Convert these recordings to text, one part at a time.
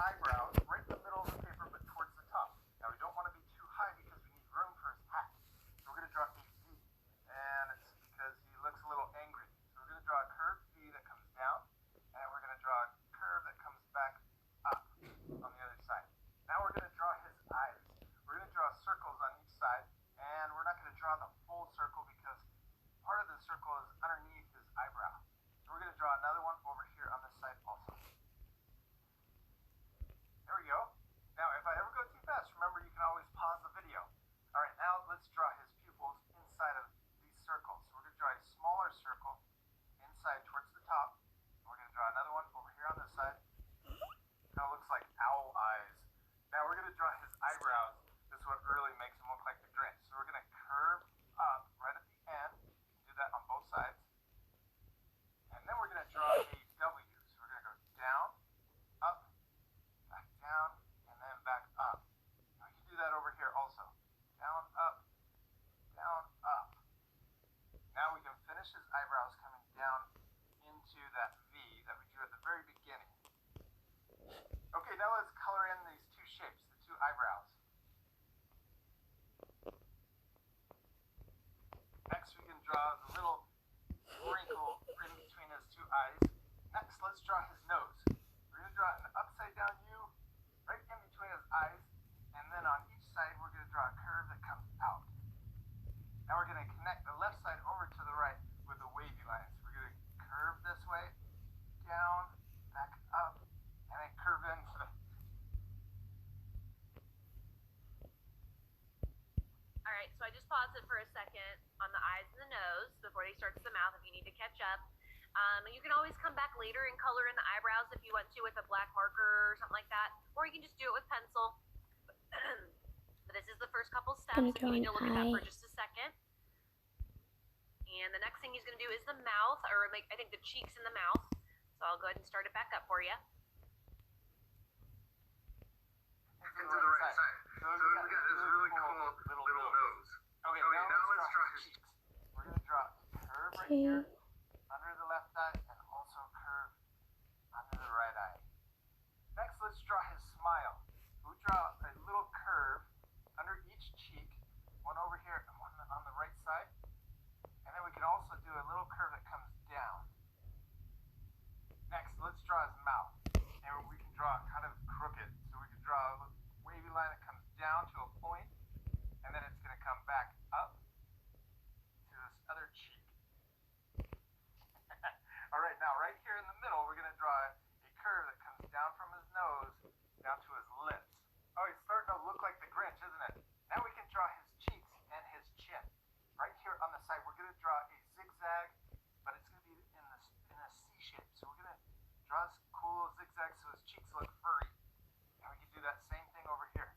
eyebrows right in the middle of the paper, but towards the top. Now we don't want to be too high because we need room for his hat. So we're going to draw a V, and it's because he looks a little angry. So we're going to draw a curved V that comes down, and we're going to draw a curve that comes back up on the other side. Now we're going to draw his eyes. We're going to draw circles on each side, and we're not going to draw the full circle because part of the circle is underneath his eyebrow. So we're going to draw another one over here on this side also. There we go. Now if I ever go too fast, remember you can always pause the video. Alright, now let's draw his pupils inside of these circles. So we're going to draw a smaller circle inside towards the top. We're going to draw another one over here on this side. Kind of looks like owl eyes. Now we're going to draw his eyebrows. This is what really makes him look like the Grinch. So we're going to curve up right at the end. Do that on both sides. And then we're going to draw a W. So we're going to go down, up, back down, and then back up. Now we can do that over here also. Down, up, down, up. Now we can finish his eyebrows coming down into that V that we drew at the very beginning. Okay, now let's color in these two shapes, the two eyebrows. Next we can draw the little wrinkle in between his two eyes. Next, let's draw his nose. We're going to draw an upside down U right in between his eyes, and then on each side we're going to draw a curve that comes out. Now we're going to connect the left side over to the right with the wavy lines. We're going to curve this way, down, back up, and then curve into the... Alright, so I just paused it for a second on the eyes and the nose before he starts the mouth if you need to catch up. You can always come back later and color in the eyebrows if you want to with a black marker or something like that. Or you can just do it with pencil. But this is the first couple steps. You need to look at that for just a second. And the next thing he's going to do is the mouth, or like I think the cheeks and the mouth. So I'll go ahead and start it back up for you. Into the right side. So we got this really cool little nose. Okay, now let's draw his cheeks. We're going to draw a curve right here under the left eye and also a curve under the right eye. Next, let's draw his smile. We draw a little curve under each cheek, one over here and one on the right side. And then we can also do a little curve that comes down. Next, let's draw his mouth. And we can draw kind of crooked. So we can draw a wavy line that comes down to a point, and then it's going to come back up to this other cheek. Alright, now right here in the middle, we're going to draw a curve that comes down from his nose down to his lips. Oh, he's starting to look like the Grinch, isn't it? Now we can draw his cheeks and his chin. Right here on the side, we're going to draw a zigzag, but it's going to be in a C shape. So we're going to draw this cool little zigzag so his cheeks look furry. And we can do that same thing over here.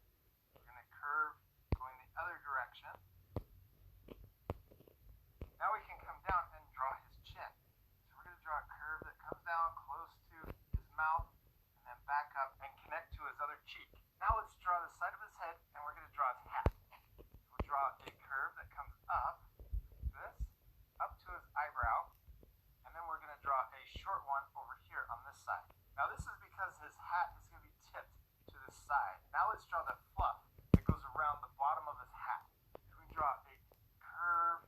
We're going to curve going the other direction. Now we can come down and draw his chin. So we're going to draw a curve that comes down close to his mouth and then back up and connect to his other cheek. Now let's draw the side of his head, and we're going to draw his hat. We'll draw a curve that comes up, this, up to his eyebrow, and then we're going to draw a short one over here on this side. Now this is because his hat is going to be tipped to the side. Now let's draw the fluff that goes around the bottom of his hat. So we draw a curve,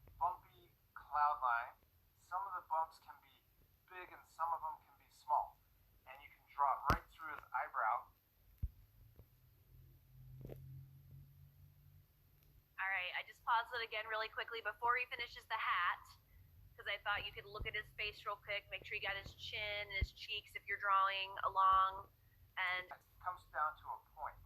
a bumpy cloud line. Some of the bumps can be big and some of them can be small. And you can draw it right through his eyebrow. Alright, I just paused it again really quickly before he finishes the hat, because I thought you could look at his face real quick, make sure you got his chin and his cheeks if you're drawing along. And it comes down to a point.